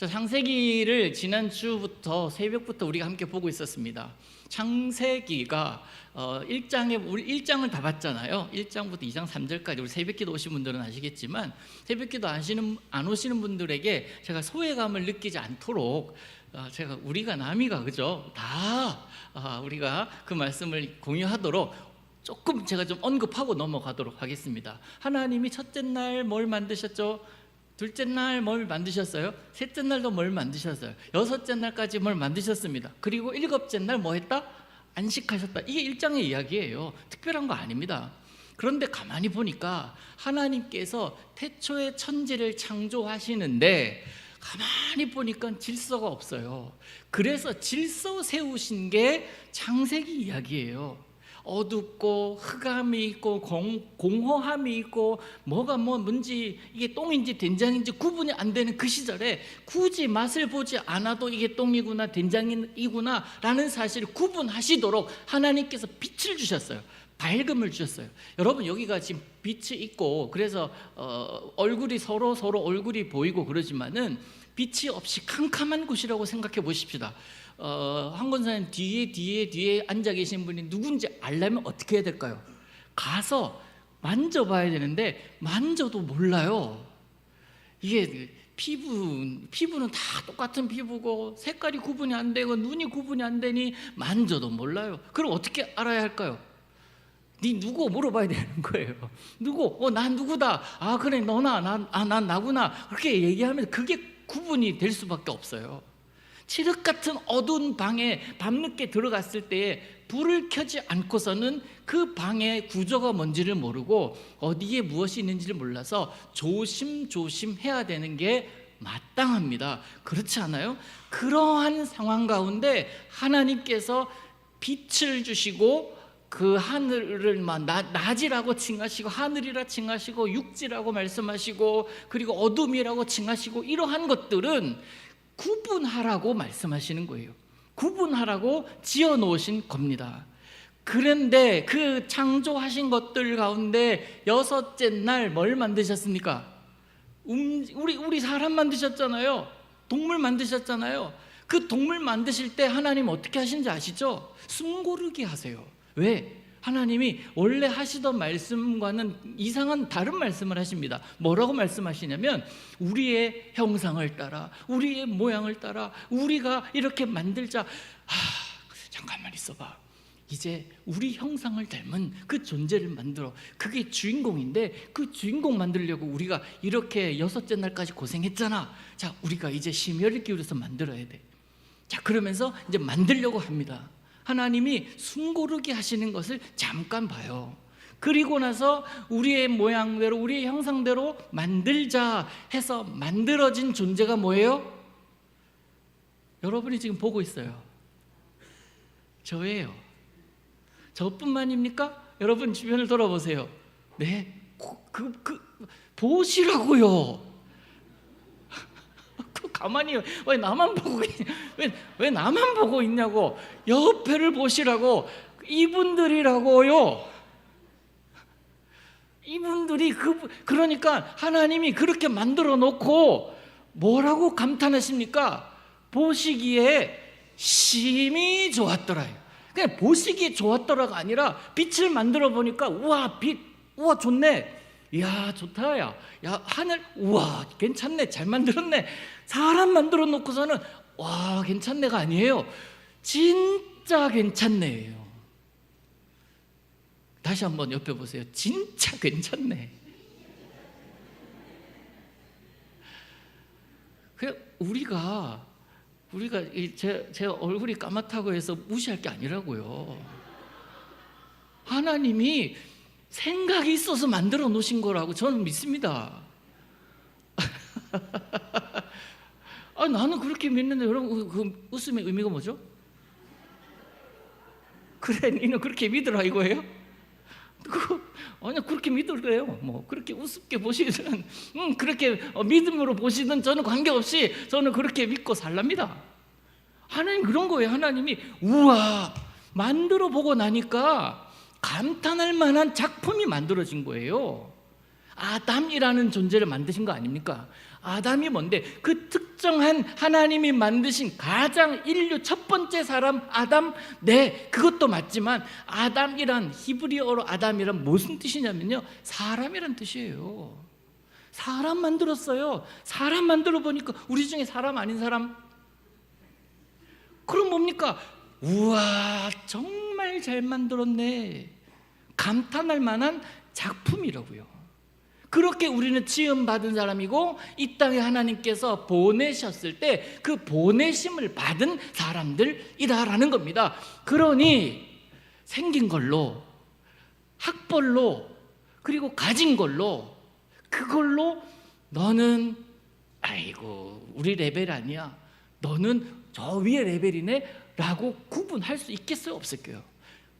창세기를 지난주부터 새벽부터 우리가 함께 보고 있었습니다. 창세기가 1장에 우리 1장을 다 봤잖아요. 1장부터 2장 3절까지 우리 새벽기도 오신 분들은 아시겠지만 새벽기도 안 오시는 분들에게 제가 소외감을 느끼지 않도록 제가 우리가 남이가 그죠? 다 우리가 그 말씀을 공유하도록 조금 제가 좀 언급하고 넘어가도록 하겠습니다. 하나님이 첫째 날 뭘 만드셨죠? 둘째 날 뭘 만드셨어요? 셋째 날도 뭘 만드셨어요? 여섯째 날까지 뭘 만드셨습니다. 그리고 일곱째 날 뭐 했다? 안식하셨다. 이게 1장의 이야기예요. 특별한 거 아닙니다. 그런데 가만히 보니까 하나님께서 태초에 천지를 창조하시는데 가만히 보니까 질서가 없어요. 그래서 질서 세우신 게 창세기 이야기예요. 어둡고 흑암이 있고 공허함이 있고 뭐가 뭔지 이게 똥인지 된장인지 구분이 안 되는 그 시절에 굳이 맛을 보지 않아도 이게 똥이구나 된장이구나 라는 사실을 구분하시도록 하나님께서 빛을 주셨어요. 밝음을 주셨어요. 여러분 여기가 지금 빛이 있고 그래서 얼굴이 서로 얼굴이 보이고 그러지만은 빛이 없이 캄캄한 곳이라고 생각해 보십시다. 한 권사님 뒤에 앉아 계신 분이 누군지 알려면 어떻게 해야 될까요? 가서 만져봐야 되는데 만져도 몰라요. 이게 피부는 다 똑같은 피부고 색깔이 구분이 안 되고 눈이 구분이 안 되니 만져도 몰라요. 그럼 어떻게 알아야 할까요? 네 누구 물어봐야 되는 거예요. 누구? 난 누구다. 그래 너나 난 나구나. 그렇게 얘기하면 그게 구분이 될 수밖에 없어요. 칠흑 같은 어두운 방에 밤늦게 들어갔을 때에 불을 켜지 않고서는 그 방의 구조가 뭔지를 모르고 어디에 무엇이 있는지를 몰라서 조심조심 해야 되는 게 마땅합니다. 그렇지 않아요? 그러한 상황 가운데 하나님께서 빛을 주시고 그 하늘을 낮이라고 칭하시고 하늘이라 칭하시고 육지라고 말씀하시고 그리고 어둠이라고 칭하시고 이러한 것들은 구분하라고 말씀하시는 거예요. 구분하라고 지어놓으신 겁니다. 그런데 그 창조하신 것들 가운데 여섯째 날 뭘 만드셨습니까? 우리 사람 만드셨잖아요. 동물 만드셨잖아요. 그 동물 만드실 때 하나님 어떻게 하시는지 아시죠? 숨고르게 하세요. 왜? 하나님이 원래 하시던 말씀과는 이상한 다른 말씀을 하십니다. 뭐라고 말씀하시냐면 우리의 형상을 따라 우리의 모양을 따라 우리가 이렇게 만들자. 잠깐만 있어봐. 이제 우리 형상을 닮은 그 존재를 만들어. 그게 주인공인데 그 주인공 만들려고 우리가 이렇게 여섯째 날까지 고생했잖아. 자, 우리가 이제 심혈을 기울여서 만들어야 돼. 자, 그러면서 이제 만들려고 합니다. 하나님이 숨고르게 하시는 것을 잠깐 봐요. 그리고 나서 우리의 모양대로 우리의 형상대로 만들자 해서 만들어진 존재가 뭐예요? 여러분이 지금 보고 있어요. 저예요. 저뿐만입니까? 여러분 주변을 돌아보세요. 네, 보시라고요. 가만히 왜 나만 보고 왜 나만 보고 있냐고. 옆에를 보시라고. 이분들이라고요. 이분들이 그러니까 하나님이 그렇게 만들어 놓고 뭐라고 감탄하십니까? 보시기에 심히 좋았더라요. 그냥 보시기에 좋았더라가 아니라 빛을 만들어 보니까 우와 빛 우와 좋네. 이야 좋다. 야 하늘 우와 괜찮네. 잘 만들었네. 사람 만들어 놓고서는 와 괜찮네가 아니에요. 진짜 괜찮네예요. 다시 한번 옆에 보세요. 진짜 괜찮네. 우리가 제 얼굴이 까맣다고 해서 무시할 게 아니라고요. 하나님이 생각이 있어서 만들어 놓으신 거라고 저는 믿습니다. 나는 그렇게 믿는데 여러분 그 웃음의 의미가 뭐죠? 그래 니는 그렇게 믿으라 이거예요? 아니 그렇게 믿으래요. 뭐 그렇게 우습게 보시든 그렇게 믿음으로 보시든 저는 관계없이 저는 그렇게 믿고 살랍니다. 하나님 그런 거예요. 하나님이 우와 만들어 보고 나니까 감탄할 만한 작품이 만들어진 거예요. 아담이라는 존재를 만드신 거 아닙니까? 아담이 뭔데? 그 특정한 하나님이 만드신 가장 인류 첫 번째 사람 아담, 네, 그것도 맞지만 아담이란, 히브리어로 아담이란 무슨 뜻이냐면요, 사람이란 뜻이에요. 사람 만들었어요. 사람 만들어 보니까 우리 중에 사람 아닌 사람, 그럼 뭡니까? 우와, 정말 잘 만들었네, 감탄할 만한 작품이라고요. 그렇게 우리는 지음받은 사람이고 이 땅에 하나님께서 보내셨을 때 그 보내심을 받은 사람들이다라는 겁니다. 그러니 생긴 걸로, 학벌로, 그리고 가진 걸로, 그걸로 너는 아이고 우리 레벨 아니야, 너는 저 위에 레벨이네 라고 구분할 수 있겠어요? 없을까요?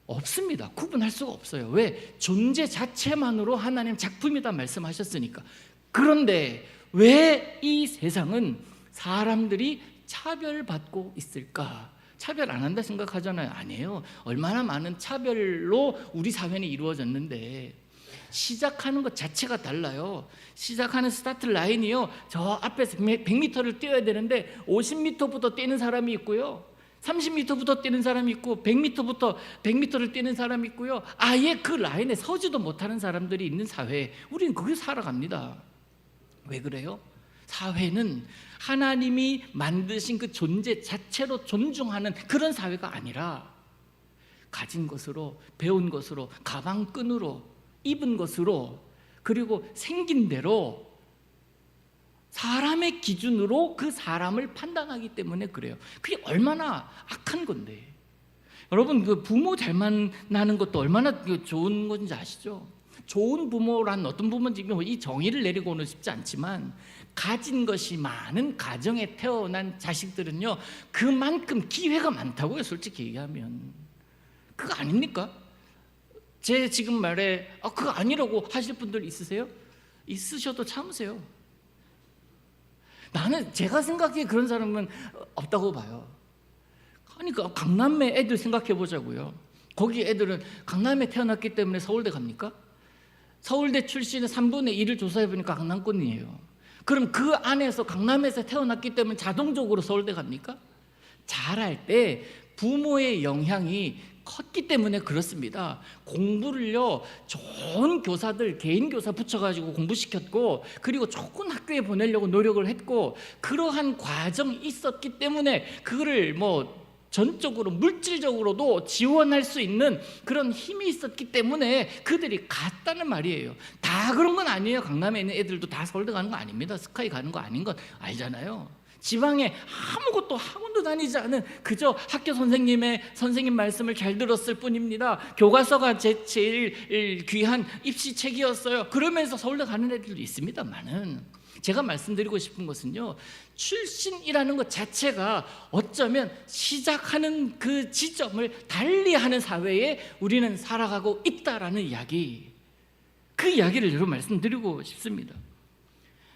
없습니다. 구분할 수가 없어요. 왜? 존재 자체만으로 하나님 작품이다 말씀하셨으니까. 그런데 왜 이 세상은 사람들이 차별받고 있을까? 차별 안 한다 생각하잖아요. 아니에요. 얼마나 많은 차별로 우리 사회는 이루어졌는데 시작하는 것 자체가 달라요. 시작하는 스타트 라인이요, 저 앞에서 100m를 뛰어야 되는데 50m부터 뛰는 사람이 있고요, 30m부터 뛰는 사람이 있고 100m부터 100m를 뛰는 사람이 있고요, 아예 그 라인에 서지도 못하는 사람들이 있는 사회에 우리는 거기서 살아갑니다. 왜 그래요? 사회는 하나님이 만드신 그 존재 자체로 존중하는 그런 사회가 아니라 가진 것으로, 배운 것으로, 가방끈으로, 입은 것으로, 그리고 생긴 대로 사람의 기준으로 그 사람을 판단하기 때문에 그래요. 그게 얼마나 악한 건데. 여러분, 그 부모 잘 만나는 것도 얼마나 좋은 건지 아시죠? 좋은 부모란 어떤 부모인지 이 정의를 내리고는 싶지 않지만 가진 것이 많은 가정에 태어난 자식들은요 그만큼 기회가 많다고요. 솔직히 얘기하면 그거 아닙니까? 제 지금 말에 그거 아니라고 하실 분들 있으세요? 있으셔도 참으세요. 나는 제가 생각해 그런 사람은 없다고 봐요. 그러니까 강남의 애들 생각해 보자고요. 거기 애들은 강남에 태어났기 때문에 서울대 갑니까? 서울대 출신의 3분의 1을 조사해 보니까 강남권이에요. 그럼 그 안에서 강남에서 태어났기 때문에 자동적으로 서울대 갑니까? 자랄 때 부모의 영향이 컸기 때문에 그렇습니다. 공부를요 좋은 교사들, 개인 교사 붙여가지고 공부시켰고, 그리고 좋은 학교에 보내려고 노력을 했고, 그러한 과정이 있었기 때문에 그거를 전적으로 물질적으로도 지원할 수 있는 그런 힘이 있었기 때문에 그들이 갔다는 말이에요. 다 그런 건 아니에요. 강남에 있는 애들도 다 서울대 가는 거 아닙니다. 스카이 가는 거 아닌 건 알잖아요. 지방에 아무것도 학원도 다니지 않은 그저 학교 선생님 말씀을 잘 들었을 뿐입니다. 교과서가 제일 귀한 입시책이었어요. 그러면서 서울대 가는 애들도 있습니다만은, 제가 말씀드리고 싶은 것은요, 출신이라는 것 자체가 어쩌면 시작하는 그 지점을 달리하는 사회에 우리는 살아가고 있다라는 이야기, 그 이야기를 여러분 말씀드리고 싶습니다.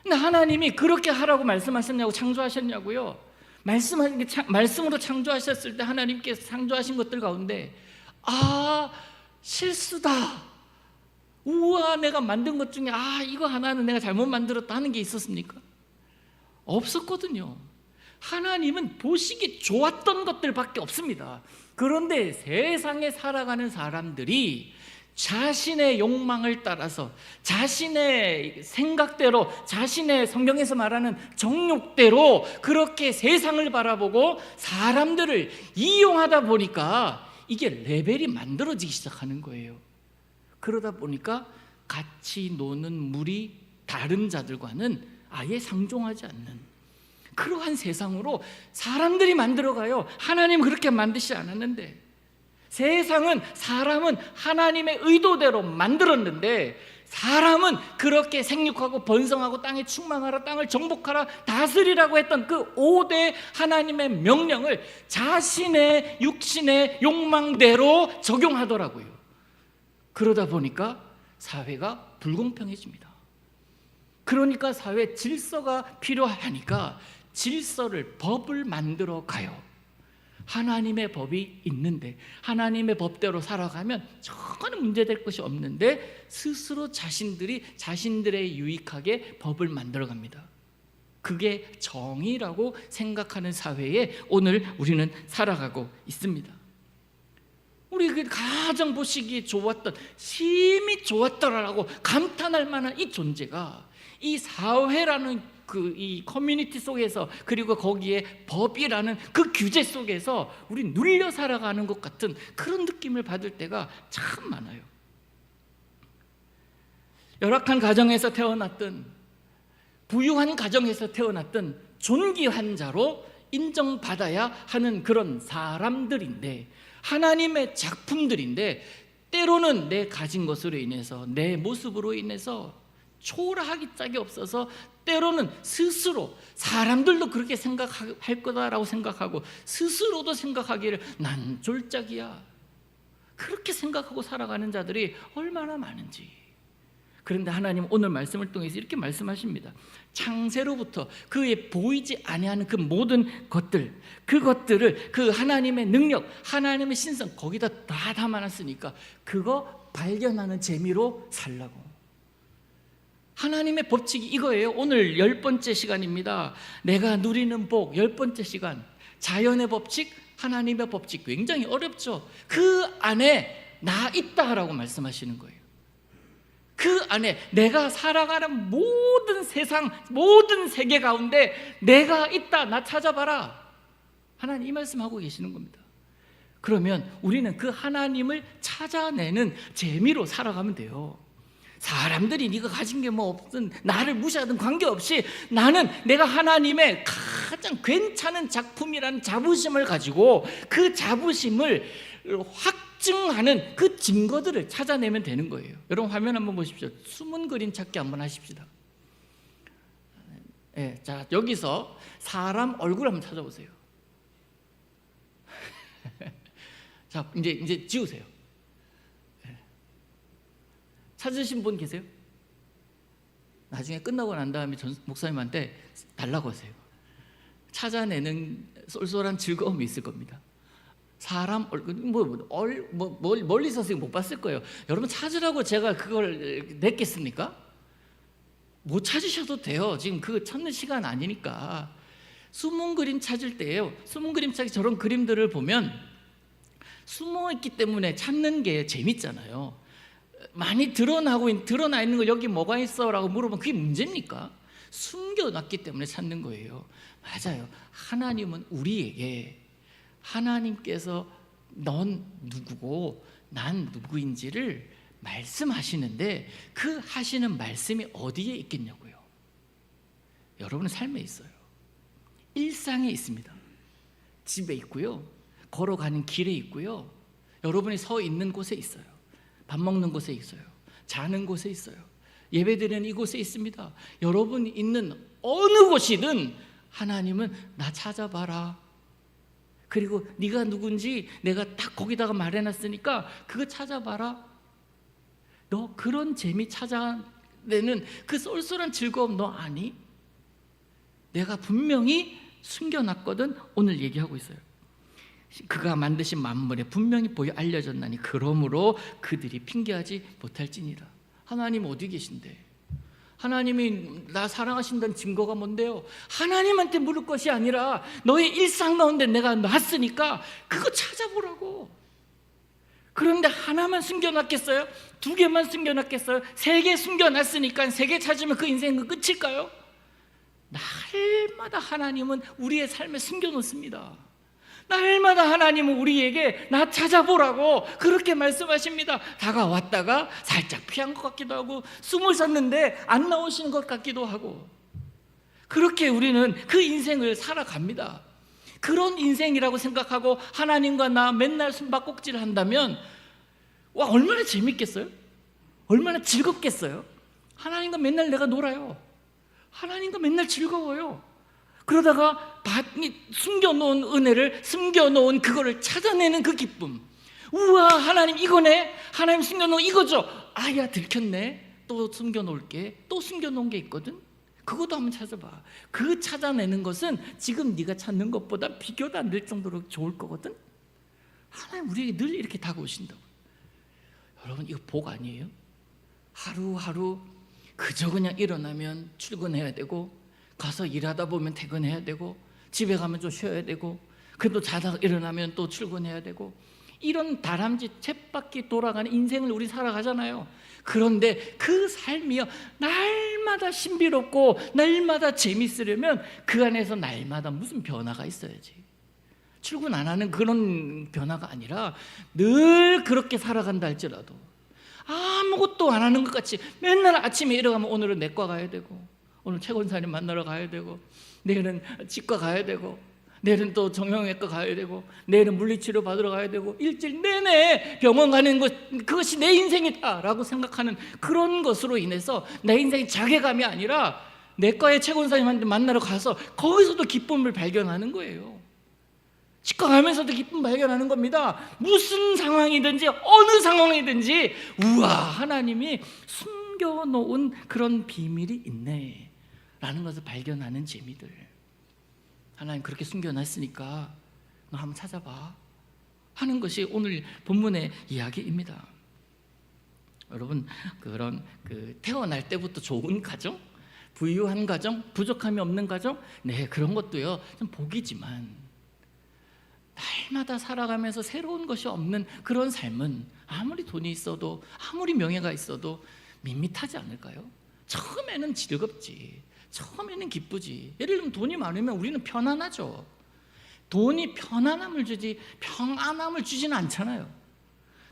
근데 하나님이 그렇게 하라고 말씀하셨냐고, 창조하셨냐고요? 말씀으로 창조하셨을 때 하나님께서 창조하신 것들 가운데 실수다, 우와 내가 만든 것 중에 이거 하나는 내가 잘못 만들었다 하는 게 있었습니까? 없었거든요. 하나님은 보시기 좋았던 것들밖에 없습니다. 그런데 세상에 살아가는 사람들이 자신의 욕망을 따라서, 자신의 생각대로, 자신의 성경에서 말하는 정욕대로 그렇게 세상을 바라보고 사람들을 이용하다 보니까 이게 레벨이 만들어지기 시작하는 거예요. 그러다 보니까 같이 노는 물이 다른 자들과는 아예 상종하지 않는 그러한 세상으로 사람들이 만들어가요. 하나님 그렇게 만드시지 않았는데, 사람은 하나님의 의도대로 만들었는데, 사람은 그렇게 생육하고 번성하고 땅에 충만하라, 땅을 정복하라, 다스리라고 했던 그 5대 하나님의 명령을 자신의 육신의 욕망대로 적용하더라고요. 그러다 보니까 사회가 불공평해집니다. 그러니까 사회 질서가 필요하니까 법을 만들어 가요. 하나님의 법이 있는데 하나님의 법대로 살아가면 전혀 문제될 것이 없는데 스스로 자신들이 자신들의 유익하게 법을 만들어 갑니다. 그게 정의라고 생각하는 사회에 오늘 우리는 살아가고 있습니다. 우리 그 가정 보시기에 좋았던, 심히 좋았더라라고 감탄할 만한 이 존재가 이 사회라는 이 커뮤니티 속에서, 그리고 거기에 법이라는 그 규제 속에서 우리 눌려 살아가는 것 같은 그런 느낌을 받을 때가 참 많아요. 열악한 가정에서 태어났든 부유한 가정에서 태어났든 존귀한 자로 인정받아야 하는 그런 사람들인데, 하나님의 작품들인데, 때로는 내 가진 것으로 인해서, 내 모습으로 인해서 초라하기 짝이 없어서 때로는 스스로, 사람들도 그렇게 생각할 거다라고 생각하고 스스로도 생각하기를 난 졸작이야, 그렇게 생각하고 살아가는 자들이 얼마나 많은지. 그런데 하나님 오늘 말씀을 통해서 이렇게 말씀하십니다. 창세로부터 그의 보이지 아니하는 그 모든 것들, 그것들을, 그 하나님의 능력, 하나님의 신성 거기다 다 담아놨으니까 그거 발견하는 재미로 살라고. 하나님의 법칙이 이거예요. 오늘 10번째 시간입니다. 내가 누리는 복 10번째 시간. 자연의 법칙, 하나님의 법칙, 굉장히 어렵죠. 그 안에 나 있다라고 말씀하시는 거예요. 그 안에 내가 살아가는 모든 세상, 모든 세계 가운데 내가 있다, 나 찾아봐라. 하나님 이 말씀하고 계시는 겁니다. 그러면 우리는 그 하나님을 찾아내는 재미로 살아가면 돼요. 사람들이 네가 가진 게 뭐 없든 나를 무시하든 관계없이 나는 내가 하나님의 가장 괜찮은 작품이라는 자부심을 가지고 그 자부심을 확증하는 그 증거들을 찾아내면 되는 거예요. 여러분 화면 한번 보십시오. 숨은 그림 찾기 한번 하십시다. 네, 자 여기서 사람 얼굴 한번 찾아보세요. 자 이제 지우세요. 찾으신 분 계세요? 나중에 끝나고 난 다음에 목사님한테 달라고 하세요. 찾아내는 쏠쏠한 즐거움이 있을 겁니다. 사람 얼굴 멀리 서서 못 봤을 거예요. 여러분 찾으라고 제가 그걸 냈겠습니까? 못 찾으셔도 돼요. 지금 그거 찾는 시간 아니니까. 숨은 그림 찾을 때예요. 숨은 그림 찾기, 저런 그림들을 보면 숨어 있기 때문에 찾는 게 재밌잖아요. 많이 드러나 있는 거 여기 뭐가 있어? 라고 물어보면 그게 문제입니까? 숨겨놨기 때문에 찾는 거예요. 맞아요. 하나님은 우리에게, 하나님께서 넌 누구고 난 누구인지를 말씀하시는데 그 하시는 말씀이 어디에 있겠냐고요. 여러분의 삶에 있어요. 일상에 있습니다. 집에 있고요, 걸어가는 길에 있고요, 여러분이 서 있는 곳에 있어요. 밥 먹는 곳에 있어요. 자는 곳에 있어요. 예배드리는 이곳에 있습니다. 여러분이 있는 어느 곳이든 하나님은 나 찾아봐라. 그리고 네가 누군지 내가 딱 거기다가 말해놨으니까 그거 찾아봐라. 너 그런 재미 찾아내는 그 쏠쏠한 즐거움 너 아니? 내가 분명히 숨겨놨거든. 오늘 얘기하고 있어요. 그가 만드신 만물에 분명히 보여 알려졌나니 그러므로 그들이 핑계하지 못할지니라. 하나님 어디 계신데? 하나님이 나 사랑하신다는 증거가 뭔데요? 하나님한테 물을 것이 아니라 너의 일상 가운데 내가 놨으니까 그거 찾아보라고. 그런데 하나만 숨겨놨겠어요? 2개만 숨겨놨겠어요? 3개 숨겨놨으니까 3개 찾으면 그 인생은 끝일까요? 날마다 하나님은 우리의 삶에 숨겨놓습니다. 날마다 하나님은 우리에게 나 찾아보라고 그렇게 말씀하십니다. 다가왔다가 살짝 피한 것 같기도 하고 숨을 섰는데 안 나오시는 것 같기도 하고, 그렇게 우리는 그 인생을 살아갑니다. 그런 인생이라고 생각하고 하나님과 나 맨날 숨바꼭질을 한다면 와, 얼마나 재밌겠어요? 얼마나 즐겁겠어요? 하나님과 맨날 내가 놀아요. 하나님과 맨날 즐거워요. 그러다가 숨겨놓은 은혜를, 숨겨놓은 그거를 찾아내는 그 기쁨. 우와, 하나님 이거네. 하나님 숨겨놓은 이거죠. 아야, 들켰네. 또 숨겨놓을게. 또 숨겨놓은 게 있거든. 그것도 한번 찾아봐. 그 찾아내는 것은 지금 네가 찾는 것보다 비교도 안 될 정도로 좋을 거거든. 하나님 우리에게 늘 이렇게 다가오신다고. 여러분 이거 복 아니에요? 하루하루 그저 그냥 일어나면 출근해야 되고, 가서 일하다 보면 퇴근해야 되고, 집에 가면 좀 쉬어야 되고, 그래도 자다가 일어나면 또 출근해야 되고, 이런 다람쥐 쳇바퀴 돌아가는 인생을 우리 살아가잖아요. 그런데 그 삶이요, 날마다 신비롭고 날마다 재밌으려면 그 안에서 날마다 무슨 변화가 있어야지. 출근 안 하는 그런 변화가 아니라 늘 그렇게 살아간다 할지라도 아무것도 안 하는 것 같이 맨날 아침에 일어나면 오늘은 내과 가야 되고, 오늘 최 권사님 만나러 가야 되고, 내일은 치과 가야 되고, 내일은 또 정형외과 가야 되고, 내일은 물리치료 받으러 가야 되고, 일주일 내내 병원 가는 것, 그것이 내 인생이다라고 생각하는 그런 것으로 인해서 내 인생이 자괴감이 아니라 내과의 최 권사님한테 만나러 가서 거기서도 기쁨을 발견하는 거예요. 치과 가면서도 기쁨 발견하는 겁니다. 무슨 상황이든지 어느 상황이든지 우와, 하나님이 숨겨놓은 그런 비밀이 있네 라는 것을 발견하는 재미들. 하나님 그렇게 숨겨놨으니까 너 한번 찾아봐 하는 것이 오늘 본문의 이야기입니다. 여러분, 그런 태어날 때부터 좋은 가정, 부유한 가정, 부족함이 없는 가정, 네, 그런 것도요 좀 복이지만 날마다 살아가면서 새로운 것이 없는 그런 삶은 아무리 돈이 있어도 아무리 명예가 있어도 밋밋하지 않을까요? 처음에는 즐겁지, 처음에는 기쁘지. 예를 들면 돈이 많으면 우리는 편안하죠. 돈이 편안함을 주지 평안함을 주지는 않잖아요.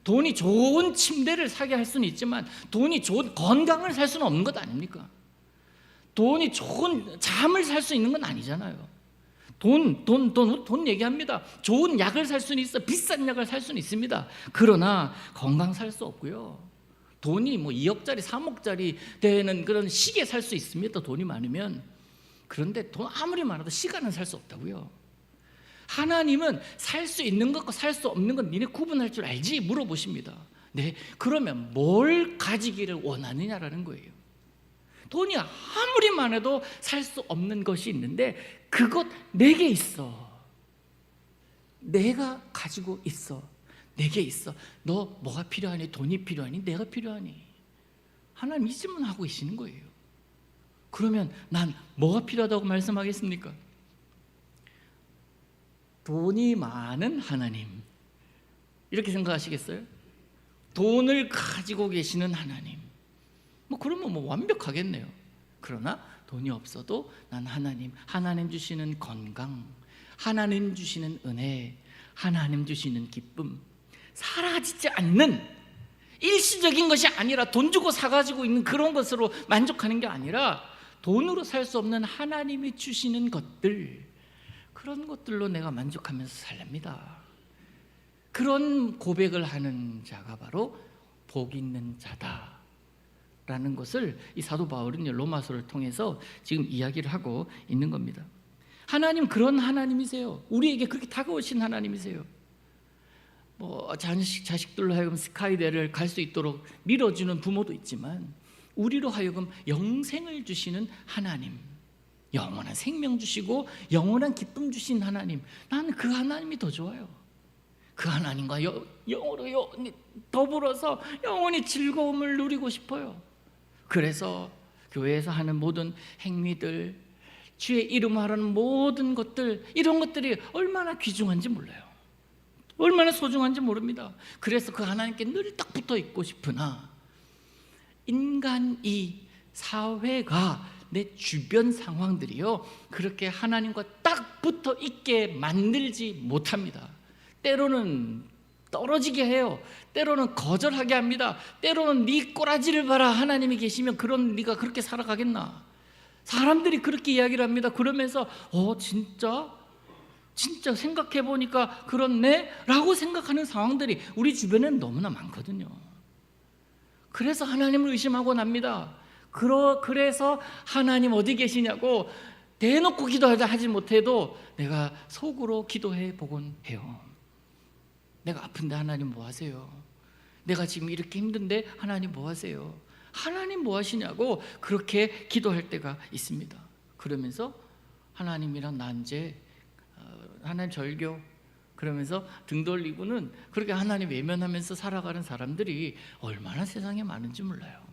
돈이 좋은 침대를 사게 할 수는 있지만 돈이 좋은 건강을 살 수는 없는 것 아닙니까? 돈이 좋은 잠을 살 수 있는 건 아니잖아요. 돈 얘기합니다. 좋은 약을 살 수는 있어, 비싼 약을 살 수는 있습니다. 그러나 건강 살 수 없고요. 돈이 뭐 2억짜리 3억짜리 되는 그런 시계 살 수 있습니다, 돈이 많으면. 그런데 돈 아무리 많아도 시간은 살 수 없다고요. 하나님은 살 수 있는 것과 살 수 없는 것 니네 구분할 줄 알지? 물어보십니다. 네, 그러면 뭘 가지기를 원하느냐라는 거예요. 돈이 아무리 많아도 살 수 없는 것이 있는데 그것 내게 있어. 내가 가지고 있어. 내게 있어. 너 뭐가 필요하니? 돈이 필요하니? 내가 필요하니? 하나님 이 질문 하고 계시는 거예요. 그러면 난 뭐가 필요하다고 말씀하겠습니까? 돈이 많은 하나님, 이렇게 생각하시겠어요? 돈을 가지고 계시는 하나님, 뭐 그러면 뭐 완벽하겠네요. 그러나 돈이 없어도 난 하나님 주시는 건강, 하나님 주시는 은혜, 하나님 주시는 기쁨, 사라지지 않는 일시적인 것이 아니라 돈 주고 사가지고 있는 그런 것으로 만족하는 게 아니라 돈으로 살 수 없는 하나님이 주시는 것들, 그런 것들로 내가 만족하면서 살랍니다. 그런 고백을 하는 자가 바로 복 있는 자다 라는 것을 이 사도 바울은 로마서를 통해서 지금 이야기를 하고 있는 겁니다. 하나님 그런 하나님이세요. 우리에게 그렇게 다가오신 하나님이세요. 뭐 자식들로 하여금 스카이대를 갈 수 있도록 밀어주는 부모도 있지만 우리로 하여금 영생을 주시는 하나님, 영원한 생명 주시고 영원한 기쁨 주신 하나님, 나는 그 하나님이 더 좋아요. 그 하나님과 더불어서 영원히 즐거움을 누리고 싶어요. 그래서 교회에서 하는 모든 행위들, 주의 이름 하라는 모든 것들, 이런 것들이 얼마나 귀중한지 몰라요. 얼마나 소중한지 모릅니다. 그래서 그 하나님께 늘 딱 붙어 있고 싶으나 인간 이 사회가 내 주변 상황들이요 그렇게 하나님과 딱 붙어 있게 만들지 못합니다. 때로는 떨어지게 해요. 때로는 거절하게 합니다. 때로는 네 꼬라지를 봐라, 하나님이 계시면 그런 네가 그렇게 살아가겠나. 사람들이 그렇게 이야기를 합니다. 그러면서 진짜 생각해보니까 그렇네 라고 생각하는 상황들이 우리 주변에는 너무나 많거든요. 그래서 하나님을 의심하고 납니다. 그래서 하나님 어디 계시냐고 대놓고 기도하지 못해도 내가 속으로 기도해 보곤 해요. 내가 아픈데 하나님 뭐 하세요? 내가 지금 이렇게 힘든데 하나님 뭐 하세요? 하나님 뭐 하시냐고 그렇게 기도할 때가 있습니다. 그러면서 하나님이랑 나 이제 하나님 절교 그러면서 등 돌리고는 그렇게 하나님 외면하면서 살아가는 사람들이 얼마나 세상에 많은지 몰라요.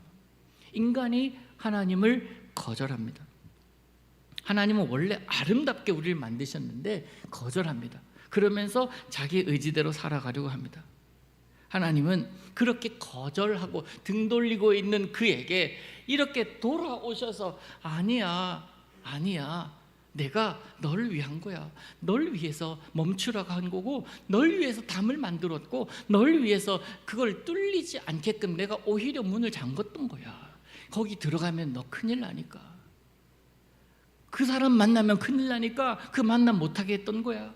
인간이 하나님을 거절합니다. 하나님은 원래 아름답게 우리를 만드셨는데 거절합니다. 그러면서 자기 의지대로 살아가려고 합니다. 하나님은 그렇게 거절하고 등 돌리고 있는 그에게 이렇게 돌아오셔서 아니야, 내가 너를 위한 거야. 널 위해서 멈추라고 한 거고, 널 위해서 담을 만들었고, 널 위해서 그걸 뚫리지 않게끔 내가 오히려 문을 잠궜던 거야. 거기 들어가면 너 큰일 나니까. 그 사람 만나면 큰일 나니까 그 만남 못하게 했던 거야.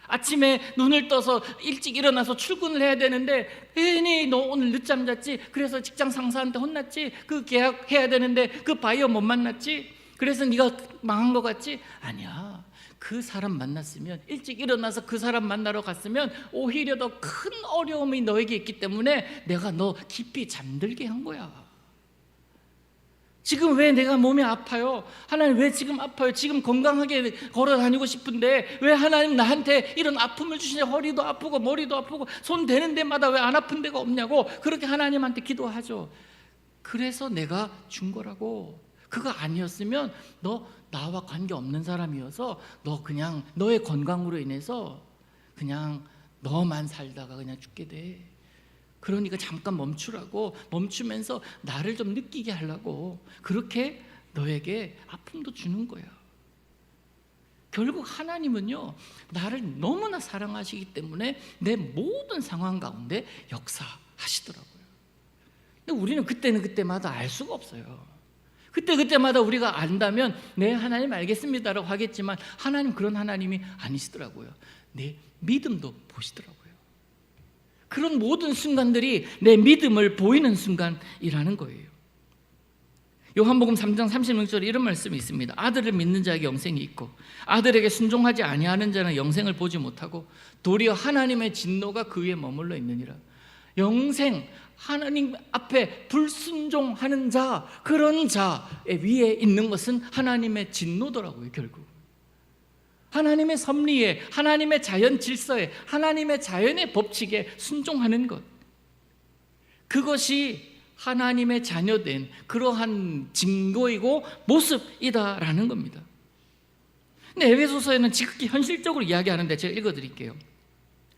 아침에 눈을 떠서 일찍 일어나서 출근을 해야 되는데 괜히 너 오늘 늦잠 잤지? 그래서 직장 상사한테 혼났지? 그 계약해야 되는데 그 바이어 못 만났지? 그래서 네가 망한 것 같지? 아니야. 그 사람 만났으면, 일찍 일어나서 그 사람 만나러 갔으면 오히려 더 큰 어려움이 너에게 있기 때문에 내가 너 깊이 잠들게 한 거야. 지금 왜 내가 몸이 아파요? 하나님 왜 지금 아파요? 지금 건강하게 걸어 다니고 싶은데 왜 하나님 나한테 이런 아픔을 주시냐? 허리도 아프고 머리도 아프고 손 대는 데마다 왜 안 아픈 데가 없냐고 그렇게 하나님한테 기도하죠. 그래서 내가 준 거라고. 그거 아니었으면 너 나와 관계없는 사람이어서 너 그냥 너의 건강으로 인해서 그냥 너만 살다가 그냥 죽게 돼. 그러니까 잠깐 멈추라고, 멈추면서 나를 좀 느끼게 하려고 그렇게 너에게 아픔도 주는 거야. 결국 하나님은요, 나를 너무나 사랑하시기 때문에 내 모든 상황 가운데 역사하시더라고요. 근데 우리는 그때는 그때마다 알 수가 없어요. 그때마다 우리가 안다면 네 하나님 알겠습니다라고 하겠지만 하나님 그런 하나님이 아니시더라고요. 내 믿음도 보시더라고요. 그런 모든 순간들이 내 믿음을 보이는 순간이라는 거예요. 요한복음 3장 36절에 이런 말씀이 있습니다. 아들을 믿는 자에게 영생이 있고 아들에게 순종하지 아니하는 자는 영생을 보지 못하고 도리어 하나님의 진노가 그 위에 머물러 있느니라. 영생, 하나님 앞에 불순종하는 자, 그런 자의 위에 있는 것은 하나님의 진노더라고요. 결국 하나님의 섭리에, 하나님의 자연 질서에, 하나님의 자연의 법칙에 순종하는 것, 그것이 하나님의 자녀된 그러한 증거이고 모습이다라는 겁니다. 근데 에베소서에는 지극히 현실적으로 이야기하는데 제가 읽어드릴게요.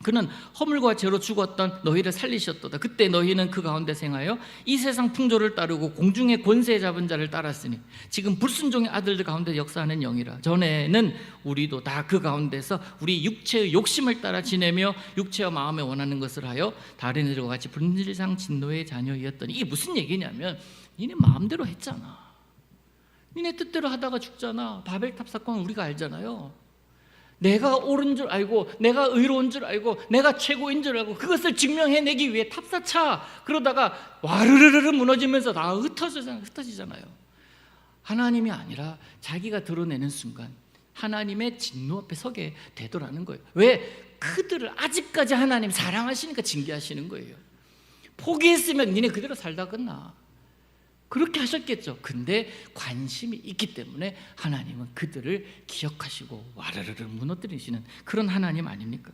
그는 허물과 죄로 죽었던 너희를 살리셨도다. 그때 너희는 그 가운데 생하여 이 세상 풍조를 따르고 공중의 권세 잡은 자를 따랐으니 지금 불순종의 아들들 가운데 역사하는 영이라. 전에는 우리도 다 그 가운데서 우리 육체의 욕심을 따라 지내며 육체와 마음에 원하는 것을 하여 다른 이들과 같이 분질상 진노의 자녀이었더니, 이게 무슨 얘기냐면 니네 마음대로 했잖아. 니네 뜻대로 하다가 죽잖아. 바벨탑 사건은 우리가 알잖아요. 내가 옳은 줄 알고, 내가 의로운 줄 알고, 내가 최고인 줄 알고 그것을 증명해내기 위해 탑사차 그러다가 와르르르 무너지면서 다 흩어지잖아요. 하나님이 아니라 자기가 드러내는 순간 하나님의 진노 앞에 서게 되더라는 거예요. 왜? 그들을 아직까지 하나님 사랑하시니까 징계하시는 거예요. 포기했으면 니네 그대로 살다 끝나. 그렇게 하셨겠죠. 근데 관심이 있기 때문에 하나님은 그들을 기억하시고 와르르르 무너뜨리시는 그런 하나님 아닙니까?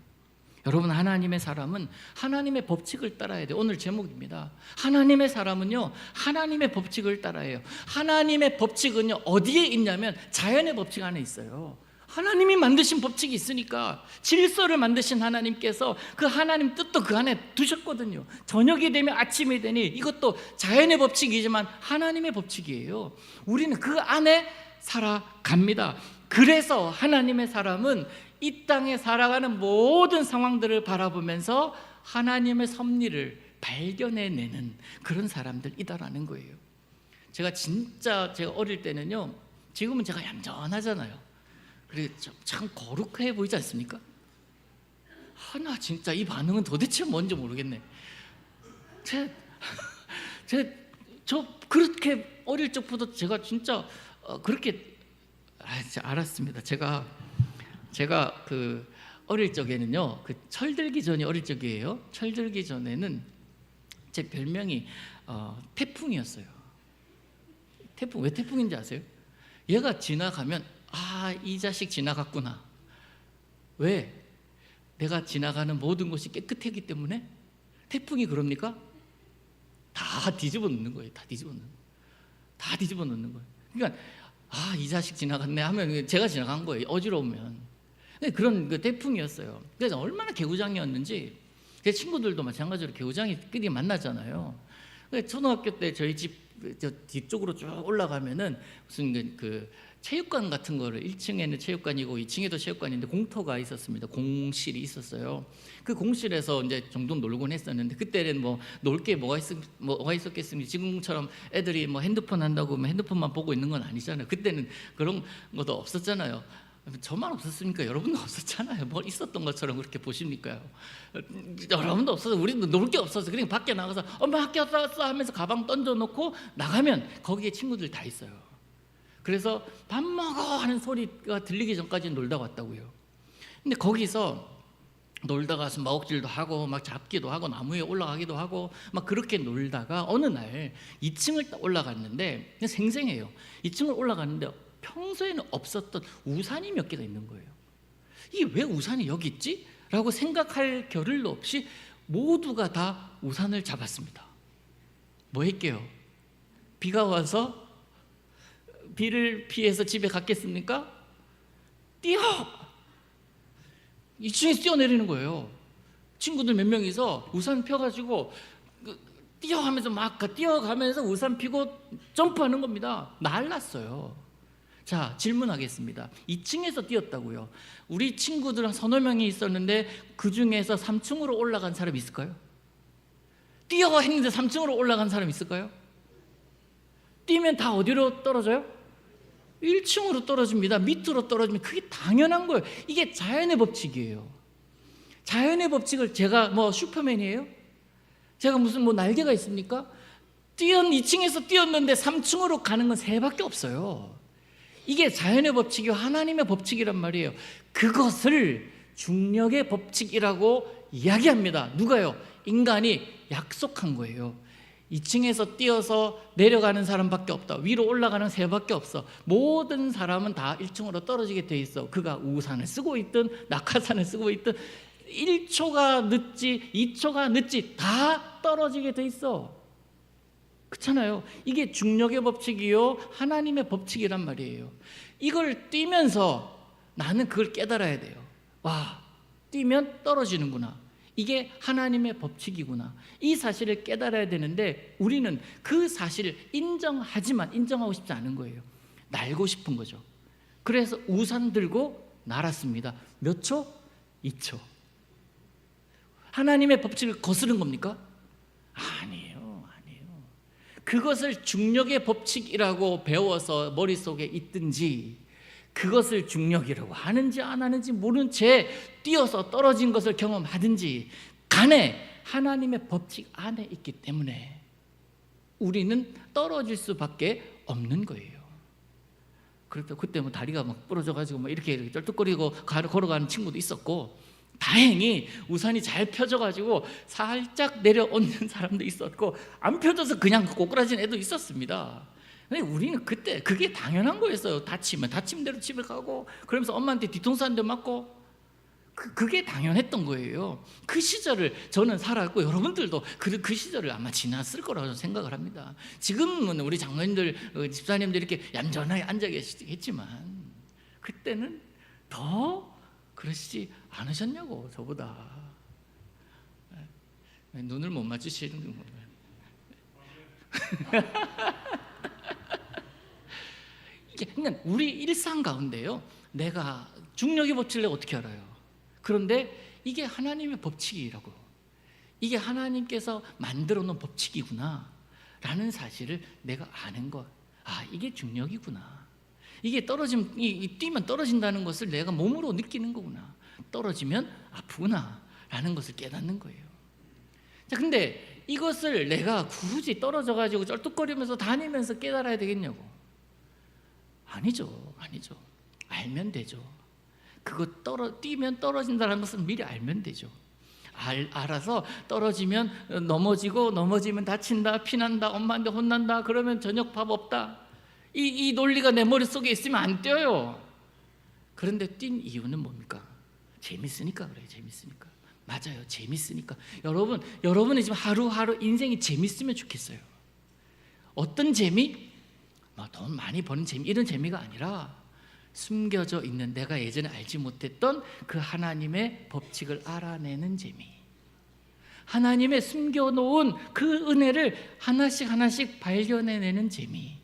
여러분, 하나님의 사람은 하나님의 법칙을 따라야 돼요. 오늘 제목입니다. 하나님의 사람은요, 하나님의 법칙을 따라야 해요. 하나님의 법칙은요, 어디에 있냐면 자연의 법칙 안에 있어요. 하나님이 만드신 법칙이 있으니까, 질서를 만드신 하나님께서 그 하나님 뜻도 그 안에 두셨거든요. 저녁이 되면 아침이 되니 이것도 자연의 법칙이지만 하나님의 법칙이에요. 우리는 그 안에 살아갑니다. 그래서 하나님의 사람은 이 땅에 살아가는 모든 상황들을 바라보면서 하나님의 섭리를 발견해내는 그런 사람들이다라는 거예요. 제가 어릴 때는요, 지금은 제가 얌전하잖아요. 그래 참 거룩해 보이지 않습니까? 나 진짜 이 반응은 도대체 뭔지 모르겠네. 저 그렇게 어릴 적부터 제가 진짜 그렇게 알았습니다. 제가 그 어릴 적에는요, 그 철들기 전이 어릴 적이에요. 철들기 전에는 제 별명이 태풍이었어요. 태풍, 왜 태풍인지 아세요? 얘가 지나가면 이 자식 지나갔구나. 왜? 내가 지나가는 모든 곳이 깨끗하기 때문에. 태풍이 그럽니까? 다 뒤집어 놓는 거예요. 다 뒤집어 놓는 거예요. 그러니까 아, 이 자식 지나갔네 하면 제가 지나간 거예요. 어지러우면. 그런 그 태풍이었어요. 그래서 얼마나 개구장이었는지 제 친구들도 마찬가지로 개구장이끼리 만나잖아요. 초등학교 때 저희 집 저 뒤쪽으로 쭉 올라가면은 무슨 그 체육관 같은 거를 1층에는 체육관이고 2층에도 체육관인데 공터가 있었습니다. 공실이 있었어요. 그 공실에서 이제 종종 놀곤 했었는데 그때는 뭐 놀 게 뭐가 있었겠습니까? 지금처럼 애들이 뭐 핸드폰 한다고 뭐 핸드폰만 보고 있는 건 아니잖아요. 그때는 그런 것도 없었잖아요. 저만 없었으니까 여러분도 없었잖아요. 뭐 있었던 것처럼 그렇게 보십니까요? 여러분도 없어서 우리도 놀 게 없어서 그냥 밖에 나가서 엄마 학교 왔어 하면서 가방 던져놓고 나가면 거기에 친구들 다 있어요. 그래서 밥 먹어 하는 소리가 들리기 전까지 놀다 왔다고요. 근데 거기서 놀다가 숨바꼭질도 하고 막 잡기도 하고 나무 위에 올라가기도 하고 막 그렇게 놀다가 어느 날 2층을 딱 올라갔는데 그냥 생생해요. 2층을 올라갔는데 평소에는 없었던 우산이 몇 개가 있는 거예요. 이게 왜 우산이 여기 있지? 라고 생각할 겨를도 없이 모두가 다 우산을 잡았습니다. 뭐 할게요? 비가 와서 비를 피해서 집에 갔겠습니까? 뛰어! 2층에서 뛰어내리는 거예요. 친구들 몇 명이서 우산 펴가지고 뛰어 하면서 막 뛰어가면서 우산 피고 점프하는 겁니다. 날랐어요. 자, 질문하겠습니다. 2층에서 뛰었다고요. 우리 친구들 한 서너 명이 있었는데 그 중에서 3층으로 올라간 사람 있을까요? 뛰어 했는데 3층으로 올라간 사람 있을까요? 뛰면 다 어디로 떨어져요? 1층으로 떨어집니다. 밑으로 떨어지면 그게 당연한 거예요. 이게 자연의 법칙이에요. 자연의 법칙을 제가 뭐 슈퍼맨이에요? 제가 무슨 뭐 날개가 있습니까? 2층에서 뛰었는데 3층으로 가는 건 3밖에 없어요. 이게 자연의 법칙이요 하나님의 법칙이란 말이에요. 그것을 중력의 법칙이라고 이야기합니다. 누가요? 인간이 약속한 거예요. 2층에서 뛰어서 내려가는 사람밖에 없다. 위로 올라가는 3밖에 없어. 모든 사람은 다 1층으로 떨어지게 돼 있어. 그가 우산을 쓰고 있든 낙하산을 쓰고 있든 1초가 늦지 2초가 늦지 다 떨어지게 돼 있어. 그렇잖아요. 이게 중력의 법칙이요 하나님의 법칙이란 말이에요. 이걸 뛰면서 나는 그걸 깨달아야 돼요. 와, 뛰면 떨어지는구나. 이게 하나님의 법칙이구나. 이 사실을 깨달아야 되는데 우리는 그 사실을 인정하지만 인정하고 싶지 않은 거예요. 날고 싶은 거죠. 그래서 우산 들고 날았습니다. 몇 초? 2초. 하나님의 법칙을 거스른 겁니까? 아니에요. 그것을 중력의 법칙이라고 배워서 머릿속에 있든지 그것을 중력이라고 하는지 안 하는지 모른 채 뛰어서 떨어진 것을 경험하든지 간에 하나님의 법칙 안에 있기 때문에 우리는 떨어질 수밖에 없는 거예요. 그래서 그때 뭐 다리가 막 부러져가지고 막 이렇게 쩔뚝거리고 걸어가는 친구도 있었고 다행히 우산이 잘 펴져가지고 살짝 내려오는 사람도 있었고 안 펴져서 그냥 꼬꾸라진 애도 있었습니다. 근데 우리는 그때 그게 당연한 거였어요. 다치면 다친 대로 집에 가고 그러면서 엄마한테 뒤통수 한 대 맞고 그게 당연했던 거예요. 그 시절을 저는 살았고 여러분들도 그 시절을 아마 지났을 거라고 생각을 합니다. 지금은 우리 장로님들 집사님들 이렇게 얌전하게 앉아 계시겠지만 그때는 더 그러시지 않으셨냐고. 저보다 눈을 못 맞추시는 거예요. 그냥 우리 일상 가운데요 내가 중력의 법칙을 어떻게 알아요? 그런데 이게 하나님의 법칙이라고, 이게 하나님께서 만들어 놓은 법칙이구나 라는 사실을 내가 아는 것. 아, 이게 중력이구나. 이게 뛰면 떨어진다는 것을 내가 몸으로 느끼는 거구나. 떨어지면 아프구나 라는 것을 깨닫는 거예요. 자, 근데 이것을 내가 굳이 떨어져 가지고 쩔뚝거리면서 다니면서 깨달아야 되겠냐고. 아니죠. 알면 되죠. 뛰면 떨어진다는 것을 미리 알면 되죠. 알아서 떨어지면 넘어지면 다친다, 피난다, 엄마한테 혼난다, 그러면 저녁 밥 없다. 이 논리가 내 머릿속에 있으면 안 뛰어요. 그런데 뛴 이유는 뭡니까? 재밌으니까 그래요. 재밌으니까. 맞아요. 재밌으니까. 여러분이 지금 하루하루 인생이 재밌으면 좋겠어요. 어떤 재미? 돈 많이 버는 재미, 이런 재미가 아니라 숨겨져 있는 내가 예전에 알지 못했던 그 하나님의 법칙을 알아내는 재미, 하나님의 숨겨놓은 그 은혜를 하나씩 하나씩 발견해내는 재미.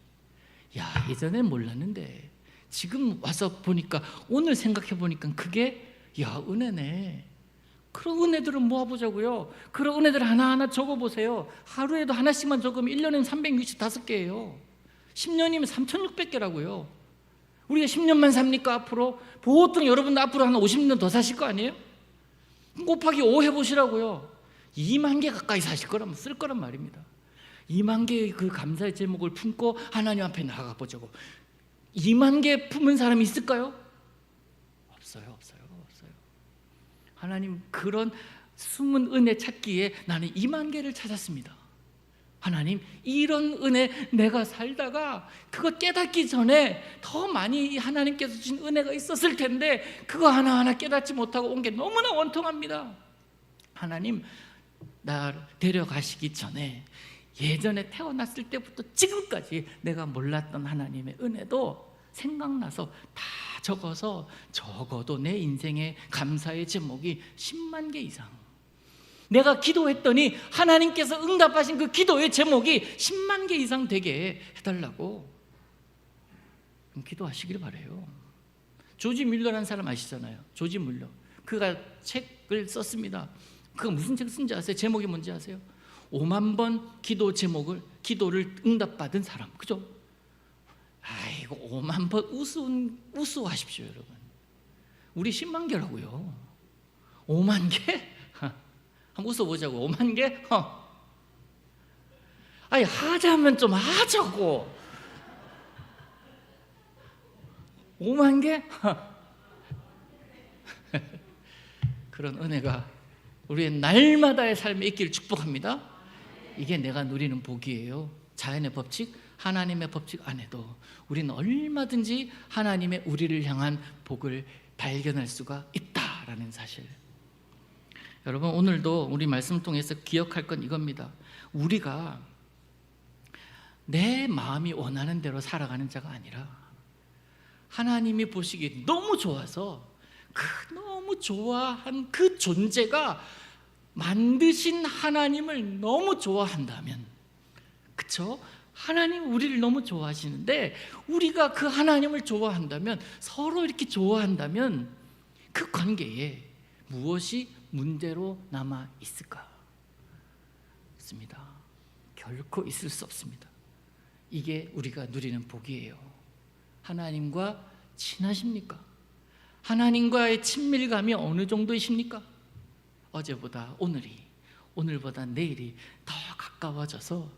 야, 예전엔 몰랐는데 지금 와서 보니까, 오늘 생각해 보니까 그게 은혜네. 그런 은혜들을 모아보자고요. 그런 은혜들 하나하나 적어보세요. 하루에도 하나씩만 적으면 1년에는 365개예요 10년이면 3600개라고요 우리가 10년만 삽니까? 앞으로 보통 여러분도 앞으로 한 50년 더 사실 거 아니에요? 곱하기 5 해보시라고요. 2만 개 가까이 사실 거란, 쓸 거란 말입니다. 2만 개의 그 감사의 제목을 품고 하나님 앞에 나아가 보자고. 2만 개 품은 사람이 있을까요? 없어요. 하나님, 그런 숨은 은혜 찾기에 나는 2만 개를 찾았습니다. 하나님, 이런 은혜 내가 살다가 그거 깨닫기 전에 더 많이 하나님께서 주신 은혜가 있었을 텐데 그거 하나하나 깨닫지 못하고 온 게 너무나 원통합니다. 하나님, 나 데려가시기 전에 예전에 태어났을 때부터 지금까지 내가 몰랐던 하나님의 은혜도 생각나서 다 적어서, 적어도 내 인생의 감사의 제목이 10만 개 이상, 내가 기도했더니 하나님께서 응답하신 그 기도의 제목이 10만 개 이상 되게 해달라고 기도하시길 바래요. 조지 뮬러라는 사람 아시잖아요. 조지 뮬러. 그가 책을 썼습니다. 그가 무슨 책 쓴지 아세요? 제목이 뭔지 아세요? 5만 번 기도를 응답받은 사람. 그죠? 아이고, 5만 번 우스워하십시오, 여러분. 우리 10만 개라고요. 5만 개? 한번 웃어보자고. 5만 개? 아니, 하자면 좀 하자고. 5만 개? 그런 은혜가 우리의 날마다의 삶에 있기를 축복합니다. 이게 내가 누리는 복이에요. 자연의 법칙, 하나님의 법칙 안에도 우리는 얼마든지 하나님의 우리를 향한 복을 발견할 수가 있다라는 사실. 여러분, 오늘도 우리 말씀을 통해서 기억할 건 이겁니다. 우리가 내 마음이 원하는 대로 살아가는 자가 아니라 하나님이 보시기에 너무 좋아서 너무 좋아한 그 존재가 만드신 하나님을 너무 좋아한다면, 그쵸? 하나님 우리를 너무 좋아하시는데 우리가 그 하나님을 좋아한다면, 서로 이렇게 좋아한다면 그 관계에 무엇이 문제로 남아 있을까? 없습니다. 결코 있을 수 없습니다. 이게 우리가 누리는 복이에요. 하나님과 친하십니까? 하나님과의 친밀감이 어느 정도이십니까? 어제보다 오늘보다 내일이 더 가까워져서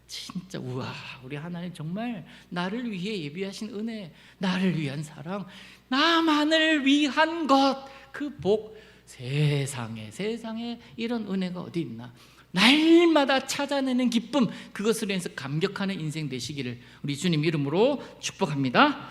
진짜, 우와, 우리 하나님 정말 나를 위해 예비하신 은혜, 나를 위한 사랑, 나만을 위한 것, 그 복, 세상에 이런 은혜가 어디 있나? 날마다 찾아내는 기쁨, 그것으로 인해서 감격하는 인생 되시기를 우리 주님 이름으로 축복합니다.